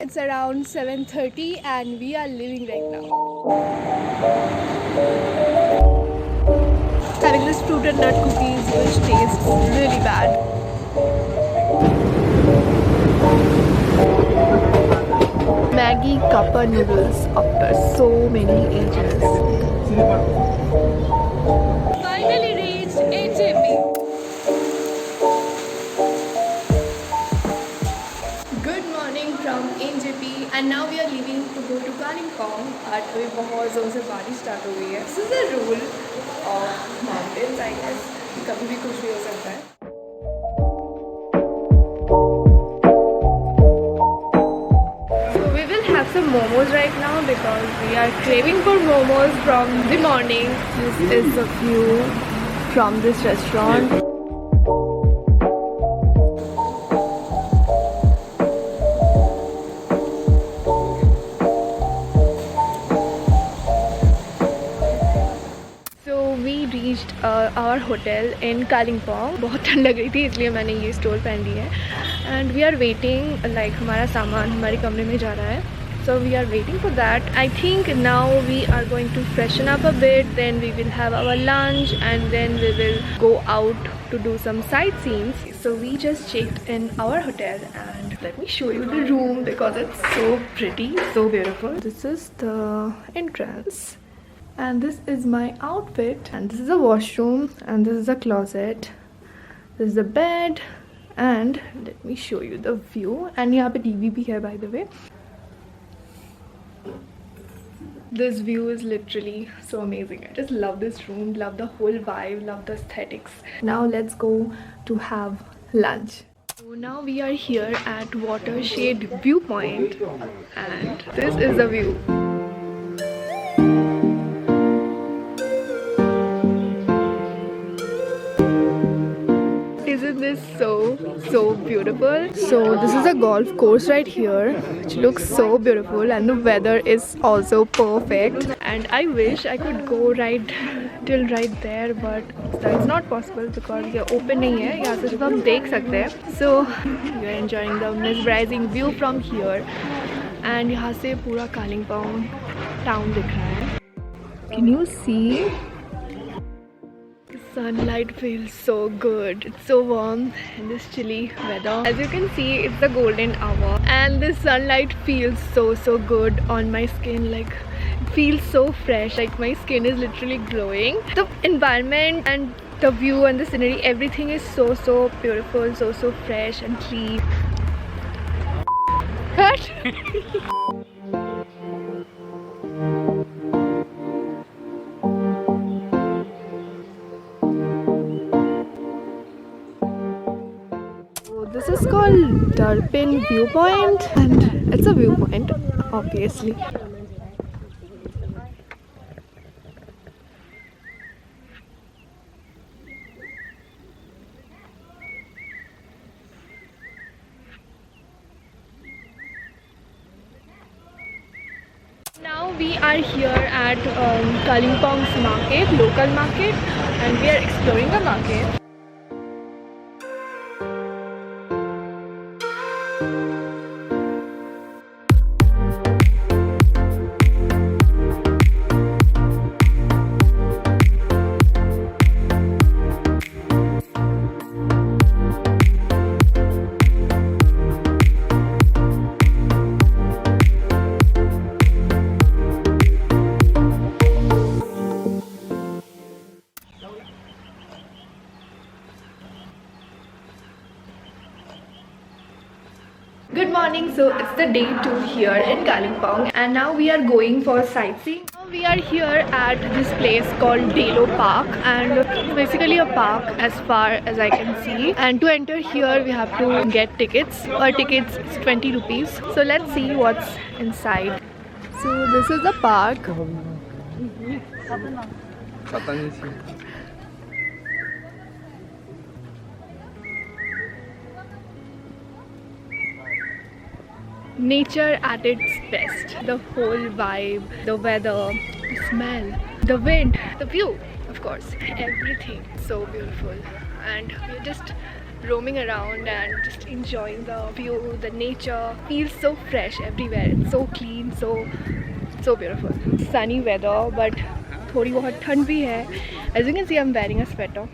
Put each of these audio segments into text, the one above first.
It's around 7:30 and we are leaving right now. Having this fruit and nut cookies which taste really bad. Maggi cuppa noodles after so many ages. Finally reached HAP. Good morning from NJP and now we are leaving to go to Kalimpong. But अभी बहुत ज़ोर से बारिश start हो गई है. This is the rule of mountains, I guess. कभी भी कुछ भी हो सकता है. So we will have some momos right now because we are craving for momos from the morning. This is the view from this restaurant. Our hotel in Kalimpong. बहुत ठंड लग रही थी इसलिए मैंने ये स्टोल पहन ली है. And we are waiting, like हमारा सामान हमारे कमरे में जा रहा है. So we are waiting for that. I think now we are going to freshen up a bit. Then we will have our lunch and then we will go out to do some sightseeing. So we just checked in our hotel and let me show you the room because it's so pretty, so beautiful. This is the entrance. And this is my outfit, and this is a washroom, and this is a closet, this is a bed, and let me show you the view. And यहाँ पे TV भी है, by the way. This view is literally so amazing. I just love this room, love the whole vibe, love the aesthetics. Now let's go to have lunch. So now we are here at Watershed Viewpoint, and this is the view. Isn't this so beautiful? So this is a golf course right here which looks so beautiful and the weather is also perfect. And I wish I could go till right there, but that's not possible because ये open नहीं है. यहाँ से सिर्फ हम देख सकते हैं. So we are enjoying the mesmerizing view from here. And यहाँ से पूरा Kalimpong town दिख रहा है. Can you see? Sunlight feels so good. It's so warm in this chilly weather. As you can see, it's the golden hour and the sunlight feels so good on my skin. Like it feels so fresh, like my skin is literally glowing. The environment and the view and the scenery, everything is so beautiful, so fresh and clean. Cut. This is called Darpin Viewpoint and it's a viewpoint, obviously. Now we are here at Kalimpong's market, local market, and we are exploring the market. Good morning. So it's the day 2 here in Kalimpong and now we are going for sightseeing. Now we are here at this place called Delo Park and it's basically a park as far as I can see, and to enter here we have to get tickets. Our tickets is 20 rupees. So let's see what's inside. So this is the park. Nature at its best. The whole vibe, the weather, the smell, the wind, the view, of course, everything so beautiful. And we're just roaming around and just enjoying the view. The nature feels so fresh everywhere. It's so clean, so beautiful. Sunny weather, but थोड़ी बहुत ठंड भी है. As you can see, I'm wearing a sweater.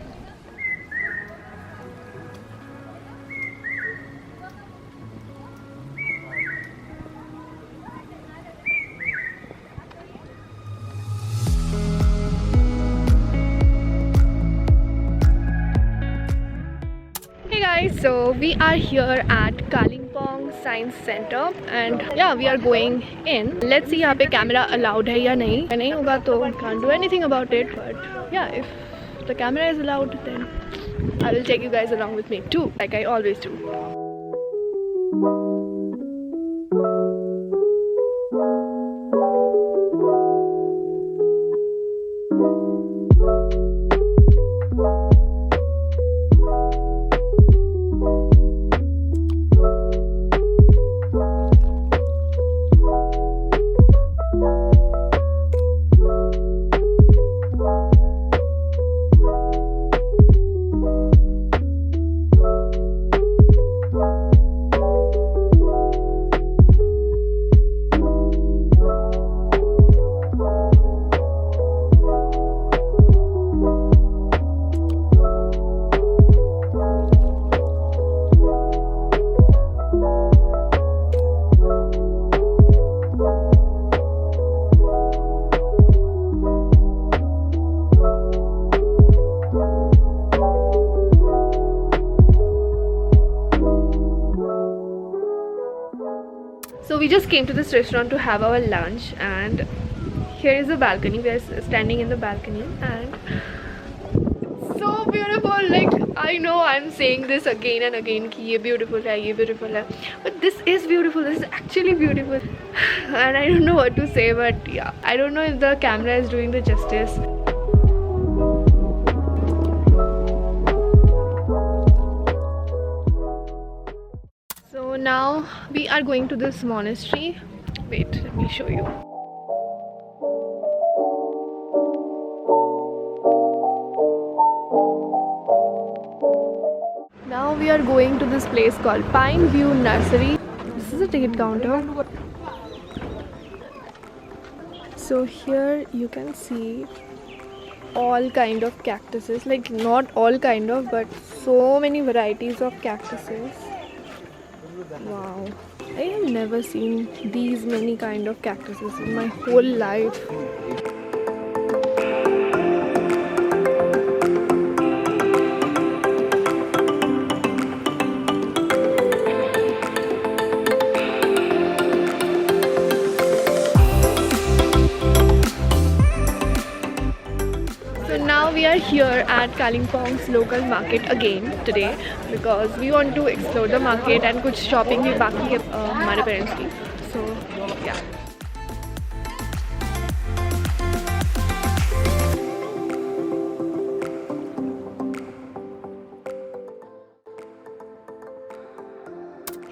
So we are here at Kalimpong Science Center and yeah, we are going in. Let's see यहाँ पे camera allowed है या नहीं. नहीं होगा तो can't do anything about it. But yeah, if the camera is allowed, then I will take you guys along with me too, like I always do. So we just came to this restaurant to have our lunch, and here is the balcony. We are standing in the balcony and it's so beautiful. Like, I know I'm saying this again and again कि ये beautiful है, ये beautiful है, but this is beautiful. This is actually beautiful and I don't know what to say, but yeah, I don't know if the camera is doing the justice. So now we are going to this monastery. Wait, let me show you. Now we are going to this place called Pine View Nursery. This is a ticket counter. So here you can see all kind of cactuses, like not all kind of, but so many varieties of cactuses. Wow, I have never seen these many kind of cactuses in my whole life. Now we are here at Kalimpong's local market again today because we want to explore the market and कुछ shopping भी बाकी है हमारे parents की. So yeah.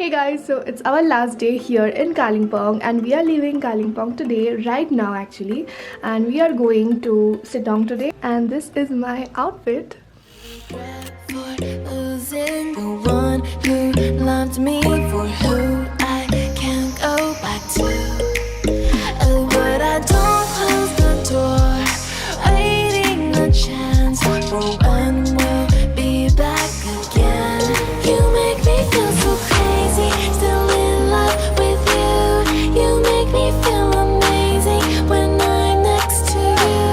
Hey guys, so it's our last day here in Kalimpong and we are leaving Kalimpong today, right now actually, and we are going to Sittong today, and this is my outfit. For losing the one who loved me, for who I can't go back to. Oh, but I don't close the door, waiting a chance for when we'll be back again. You make me feel so crazy, still in love with you. You make me feel amazing when I'm next to you.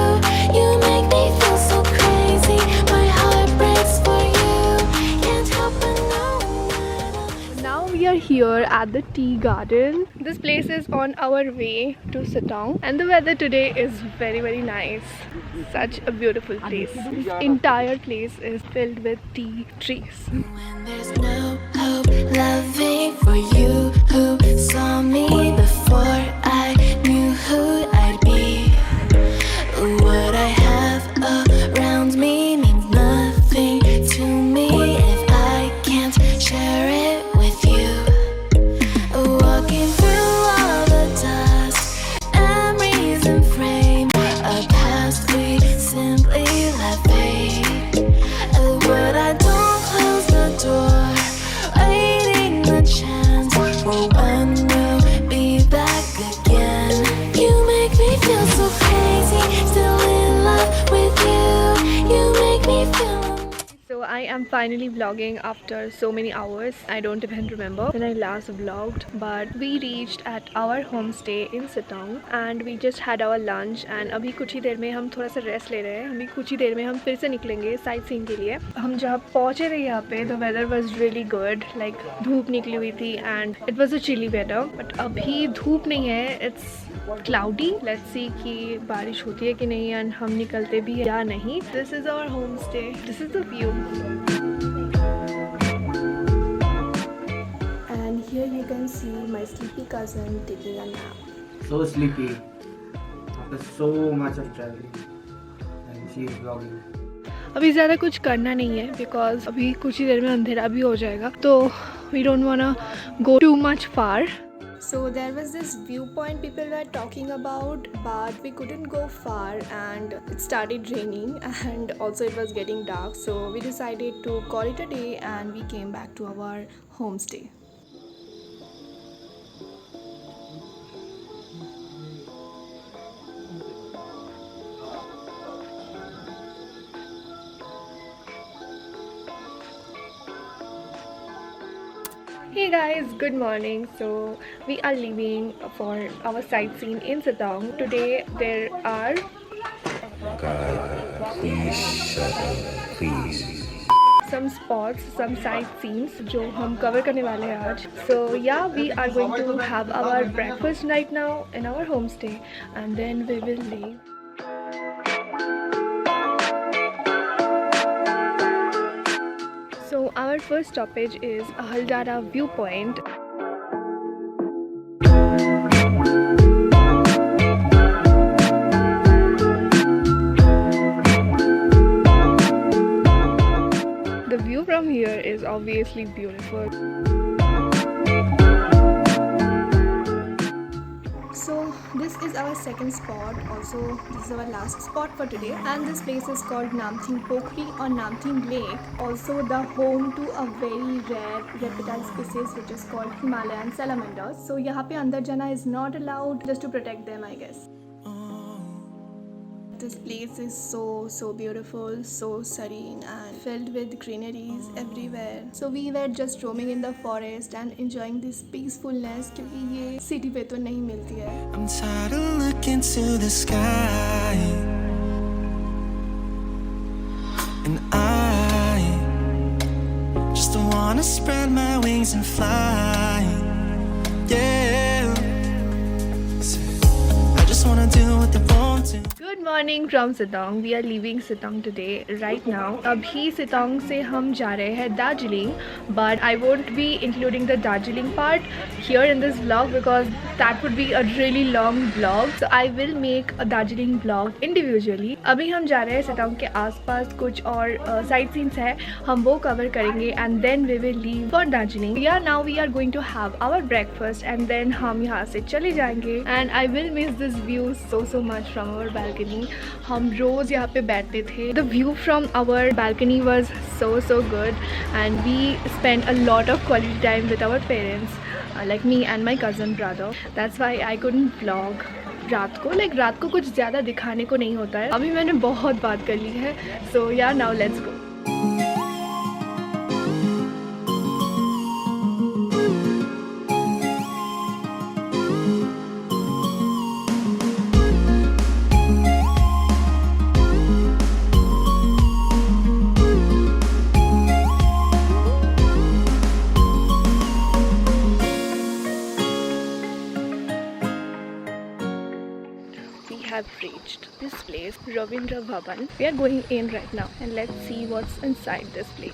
You make me feel so crazy, my heart breaks for you. Can't help but know. Now we are here at the tea garden. This place is on our way to Sittong and the weather today is very nice. Such a beautiful place. This entire place is filled with tea trees. When there's no hope, loving for you who saw me before I knew who I'd be. What I have around me means nothing to me if I can't share it with you. Walking through all the dust, memories and frame, a past we simply let fade. But I don't close the door. I am finally vlogging after so many hours. I don't even remember when I last vlogged, but we reached at our homestay in Sittong and we just had our lunch and अभी कुछ ही देर में हम थोड़ा सा rest ले रहे हैं. अभी कुछ ही देर में हम फिर से निकलेंगे साइट सीइंग के लिए. हम जहाँ पहुँचे थे यहाँ पे the weather was really good, like धूप निकली हुई थी and it was a chilly weather. But अभी धूप नहीं है, it's cloudy. Let's see कि बारिश होती है कि नहीं and हम निकलते भी या नहीं. This is our homestay. This is the view. And here you can see my sleepy cousin taking a nap. So sleepy after so much of traveling and she is vlogging. अभी ज़्यादा कुछ करना नहीं है because अभी कुछ ही देर में अंधेरा भी हो जाएगा, तो we don't wanna go too much far. So there was this viewpoint people were talking about, but we couldn't go far and it started raining and also it was getting dark, so we decided to call it a day and we came back to our homestay. Hey guys, good morning. So we are leaving for our sightseeing in Sittong. Today there are please shut up, please. some spots, some sightseeings जो हम cover करने वाले हैं आज. So yeah, we are going to have our breakfast right now in our homestay and then we will leave. So our first stoppage is Haldara viewpoint. The view from here is obviously beautiful. So this is our second spot, also this is our last spot for today, and this place is called Namthing Pokhri or Namthing Lake, also the home to a very rare reptile species which is called Himalayan salamanders. So यहाँ पे अंदर जाना is not allowed, just to protect them, I guess. This place is so beautiful, so serene and filled with greeneries everywhere. So we were just roaming in the forest and enjoying this peacefulness क्योंकि ये city पे तो नहीं मिलती है. I'm tired of looking to the sky, and I just wanna spread my wings and fly. Yeah, I just wanna do what they want to. Good morning from Sittong. We are leaving Sittong today right now. अभी Sittong से हम जा रहे हैं Darjeeling, but I won't be including the Darjeeling part here in this vlog because that would be a really long vlog. So I will make a Darjeeling vlog individually. अभी हम जा रहे हैं Sittong के आसपास कुछ और sightseeings है, हम वो cover करेंगे and then we will leave for Darjeeling. Yeah, now we are going to have our breakfast and then हम यहाँ से चले जाएंगे and I will miss this view so much from our balcony. हम रोज यहाँ पे बैठते थे. The view from our balcony was so good and we spent a lot of quality time with our parents, like me and my cousin brother. That's why I couldn't vlog रात को. like रात को कुछ ज़्यादा दिखाने को नहीं होता है. अभी मैंने बहुत बात कर ली है. So yeah, now let's go. Have reached this place, Ravindra Bhavan. We are going in right now and let's see what's inside this place.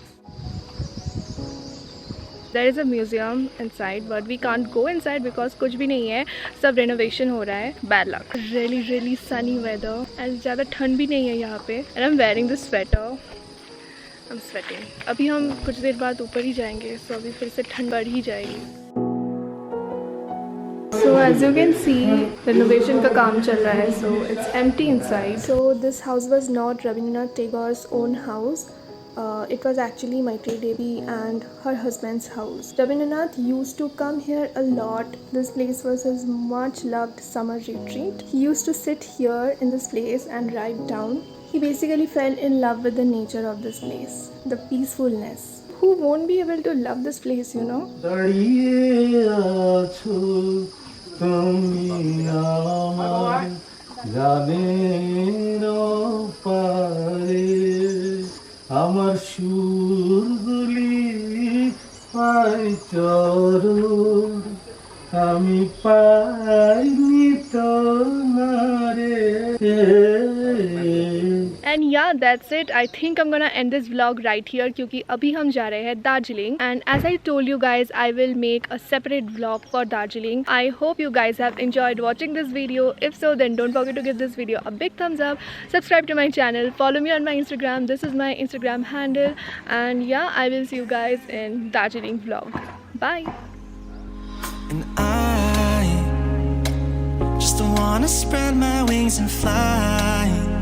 There is a museum inside but we can't go inside because कुछ भी नहीं है, सब renovation हो रहा है. Bad luck. Really sunny weather and ज़्यादा ठंड भी नहीं है यहाँ पे. And I'm wearing this sweater. I'm sweating. अभी हम कुछ देर बाद ऊपर ही जाएंगे, so अभी फिर से ठंड बढ़ ही जाएगी. So as you can see, renovation का काम चल रहा है, so it's empty inside. So this house was not Rabindranath Tagore's own house. It was actually Maitri Devi and her husband's house. Rabindranath used to come here a lot. This place was his much loved summer retreat. He used to sit here in this place and write down He basically fell in love with the nature of this place, the peacefulness. Who won't be able to love this place, you know? দাঁড়িয়ে আছো তুমি আমার গানের পারে আমার সুরগুলি পাই চরণ আমি পাইনি তোমারে And yeah, that's it. I think I'm gonna end this vlog right here क्योंकि अभी हम जा रहे हैं Darjeeling. And as I told you guys, I will make a separate vlog for Darjeeling. I hope you guys have enjoyed watching this video. If so, then don't forget to give this video a big thumbs up. Subscribe to my channel. Follow me on my Instagram. This is my Instagram handle. And yeah, I will see you guys in Darjeeling vlog. Bye. And I just wanna spread my wings and fly